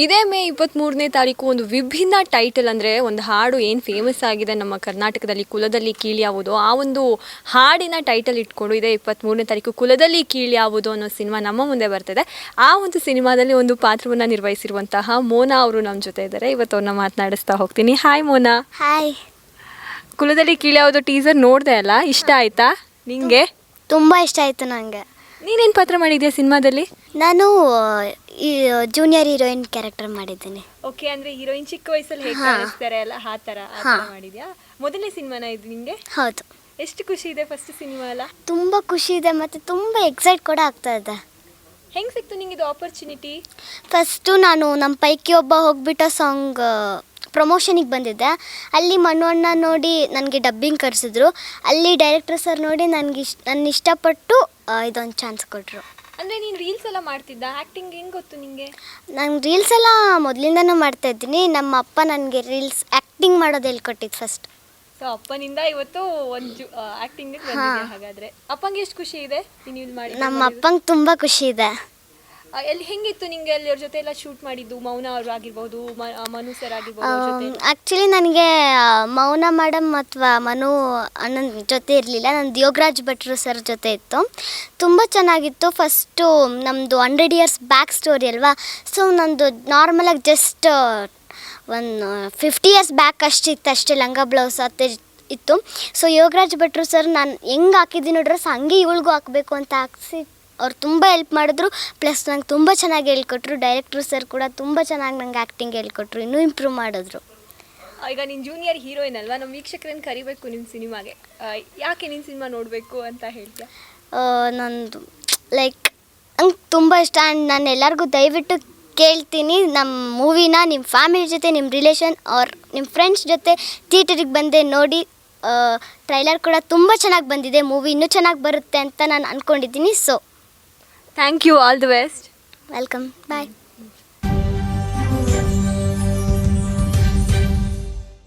ಇದೇ ಮೇ 23ನೇ ತಾರೀಕು ಒಂದು ವಿಭಿನ್ನ ಟೈಟಲ್ ಅಂದರೆ ಒಂದು ಹಾಡು ಏನು ಫೇಮಸ್ ಆಗಿದೆ ನಮ್ಮ ಕರ್ನಾಟಕದಲ್ಲಿ, ಕುಲದಲ್ಲಿ ಕೀಳ್ಯಾವುದು, ಆ ಒಂದು ಹಾಡಿನ ಟೈಟಲ್ ಇಟ್ಕೊಂಡು ಇದೇ 23ನೇ ತಾರೀಕು ಕುಲದಲ್ಲಿ ಕೀಳ್ಯಾವುದು ಅನ್ನೋ ಸಿನಿಮಾ ನಮ್ಮ ಮುಂದೆ ಬರ್ತಿದೆ. ಆ ಒಂದು ಸಿನಿಮಾದಲ್ಲಿ ಒಂದು ಪಾತ್ರವನ್ನು ನಿರ್ವಹಿಸಿರುವಂತಹ ಮೋನಾ ಅವರು ನಮ್ಮ ಜೊತೆ ಇದ್ದಾರೆ. ಇವತ್ತು ಅವ್ರನ್ನ ಮಾತನಾಡಿಸ್ತಾ ಹೋಗ್ತೀನಿ. ಹಾಯ್ ಮೋನಾ. ಹಾಯ್. ಕುಲದಲ್ಲಿ ಕೀಳ್ಯಾವುದು ಟೀಸರ್ ನೋಡಿದೆ ಅಲ್ಲ, ಇಷ್ಟ ಆಯ್ತಾ ನಿಮಗೆ? ತುಂಬ ಇಷ್ಟ ಆಯಿತು ನನಗೆ. ನೀನೇನು ಪಾತ್ರ ಮಾಡಿದ್ಯಾ ಸಿನಿಮಾದಲ್ಲಿ? ನಾನು ಈ ಜೂನಿಯರ್ ಹೀರೋಯಿನ್ ಕ್ಯಾರೆಕ್ಟರ್ ಮಾಡಿದ್ದೀನಿ. ಓಕೆ, ಅಂದರೆ ಹೀರೋಯಿನ್ ಚಿಕ್ಕ ವಯಸ್ಸಲ್ಲಿ ಹೇಗೆ ಕಾಣಿಸ್ತಾರೆ ಅಲ್ಲ, ಆ ಥರ ಮಾಡಿದ್ಯಾ? ಮೊದಲನೇ ಸಿನಿಮಾನ ಇದು ನಿಮಗೆ? ಹೌದು. ಎಷ್ಟು ಖುಷಿ ಇದೆ ಫಸ್ಟ್ ಸಿನಿಮಾ ಅಲ್ಲ? ತುಂಬ ಖುಷಿ ಇದೆ ಮತ್ತು ತುಂಬ ಎಕ್ಸೈಟ್ ಕೂಡ ಆಗ್ತಾ ಇದೆ. ಹೆಂಗೆ ಸಿಕ್ತು ನಿಂಗೆ ಇದು ಆಪರ್ಚುನಿಟಿ? ಫಸ್ಟು ನಾನು ನಮ್ಮ ಪೈಕಿ ಒಬ್ಬ ಹೋಗ್ಬಿಟ್ಟು ಸಾಂಗ್ ಪ್ರಮೋಷನಿಗೆ ಬಂದಿದ್ದೆ. ಅಲ್ಲಿ ಮನು ಅಣ್ಣ ನೋಡಿ ನನಗೆ ಡಬ್ಬಿಂಗ್ ಕರೆಸಿದ್ರು. ಅಲ್ಲಿ ಡೈರೆಕ್ಟರ್ ಸರ್ ನೋಡಿ ನನ್ನ ಇಷ್ಟಪಟ್ಟು ಇದೊಂದು ಚಾನ್ಸ್ ಕೊಟ್ಟರು. ಅಂದರೆ ನೀನು ರೀಲ್ಸ್ ಎಲ್ಲ ಮಾಡ್ತಿದ್ದ? ಆ್ಯಕ್ಟಿಂಗ್ ಹೆಂಗೆ ಗೊತ್ತು ನಿಮಗೆ? ನಾನು ರೀಲ್ಸ್ ಎಲ್ಲ ಮೊದಲಿಂದನೂ ಮಾಡ್ತಾಯಿದ್ದೀನಿ. ನಮ್ಮ ಅಪ್ಪ ನನಗೆ ರೀಲ್ಸ್ ಆ್ಯಕ್ಟಿಂಗ್ ಮಾಡೋದು ಹೇಳ್ಕೊಟ್ಟಿದ್ದು ಫಸ್ಟ್. ಸೊ ಅಪ್ಪನಿಂದ ಇವತ್ತು ಒಂದು ಆ್ಯಕ್ಟಿಂಗಿಗೆ ಬಂದಿದೆ. ಹಾಗಾದರೆ ಅಪ್ಪಂಗೆ ಎಷ್ಟು ಖುಷಿ ಇದೆ ನೀನು ಇದು ಮಾಡಿ? ನಮ್ಮ ಅಪ್ಪಂಗೆ ತುಂಬ ಖುಷಿ ಇದೆ. ಎಲ್ಲಿ ಹೆಂಗಿತ್ತು ನಿಮಗೆ ಅಲ್ಲಿ ಅವ್ರ ಜೊತೆ ಎಲ್ಲ ಶೂಟ್ ಮಾಡಿದ್ದು? ಮೌನ ಅವರು ಆಗಿರ್ಬೋದು, ಮನು ಸರ್ ಆಗಿರ್ಬೋದು. ಆ್ಯಕ್ಚುಲಿ ನನಗೆ ಮೌನ ಮೇಡಮ್ ಅಥವಾ ಮನು ಅಣ್ಣನ ಜೊತೆ ಇರಲಿಲ್ಲ, ನಂದು ಯೋಗರಾಜ್ ಭಟ್ರು ಸರ್ ಜೊತೆ ಇತ್ತು. ತುಂಬ ಚೆನ್ನಾಗಿತ್ತು. ಫಸ್ಟು ನಮ್ಮದು 100 years ಬ್ಯಾಕ್ ಸ್ಟೋರಿ ಅಲ್ವಾ. ಸೊ ನಂದು ನಾರ್ಮಲಾಗಿ ಜಸ್ಟ್ ಒಂದು 50 years ಬ್ಯಾಕ್ ಅಷ್ಟಿತ್ತು, ಅಷ್ಟೇ ಲಂಗ ಬ್ಲೌಸ್ ಅತ್ತೆ ಇತ್ತು. ಸೊ ಯೋಗರಾಜ್ ಭಟ್ರು ಸರ್ ನಾನು ಹೆಂಗೆ ಹಾಕಿದ್ದೀನಿ ಡ್ರೆಸ್ ಹಂಗೆ ಇವಳಿಗೂ ಹಾಕಬೇಕು ಅಂತ ಹಾಕ್ಸಿ ಅವ್ರು ತುಂಬ ಹೆಲ್ಪ್ ಮಾಡಿದ್ರು. ಪ್ಲಸ್ ನಂಗೆ ತುಂಬ ಚೆನ್ನಾಗಿ ಹೇಳ್ಕೊಟ್ರು. ಡೈರೆಕ್ಟ್ರು ಸರ್ ಕೂಡ ತುಂಬ ಚೆನ್ನಾಗಿ ನಂಗೆ ಆ್ಯಕ್ಟಿಂಗ್ ಹೇಳ್ಕೊಟ್ರು, ಇನ್ನೂ ಇಂಪ್ರೂವ್ ಮಾಡಿದ್ರು. ಈಗ ನೀನು ಜೂನಿಯರ್ ಹೀರೋಯಿನ್ ಅಲ್ವಾ, ನಮ್ಮ ವೀಕ್ಷಕರನ್ನು ಕರಿಬೇಕು ನಿಮ್ಮ ಸಿನಿಮಾಗೆ. ಯಾಕೆ ನಿನ್ನ ಸಿನಿಮಾ ನೋಡಬೇಕು ಅಂತ ಹೇಳ್ತೀಯಾ? ನಂದು ಲೈಕ್ ನಂಗೆ ತುಂಬ ಇಷ್ಟ. ಆ್ಯಂಡ್ ನಾನು ಎಲ್ಲರಿಗೂ ದಯವಿಟ್ಟು ಕೇಳ್ತೀನಿ, ನಮ್ಮ ಮೂವಿನ ನಿಮ್ಮ ಫ್ಯಾಮಿಲಿ ಜೊತೆ, ನಿಮ್ಮ ರಿಲೇಷನ್ ಆರ್ ನಿಮ್ಮ ಫ್ರೆಂಡ್ಸ್ ಜೊತೆ ಥಿಯೇಟರಿಗೆ ಬಂದೆ ನೋಡಿ. ಟ್ರೈಲರ್ ಕೂಡ ತುಂಬ ಚೆನ್ನಾಗಿ ಬಂದಿದೆ. ಮೂವಿ ಇನ್ನೂ ಚೆನ್ನಾಗಿ ಬರುತ್ತೆ ಅಂತ ನಾನು ಅಂದ್ಕೊಂಡಿದ್ದೀನಿ. So thank you, all the best. Welcome, bye.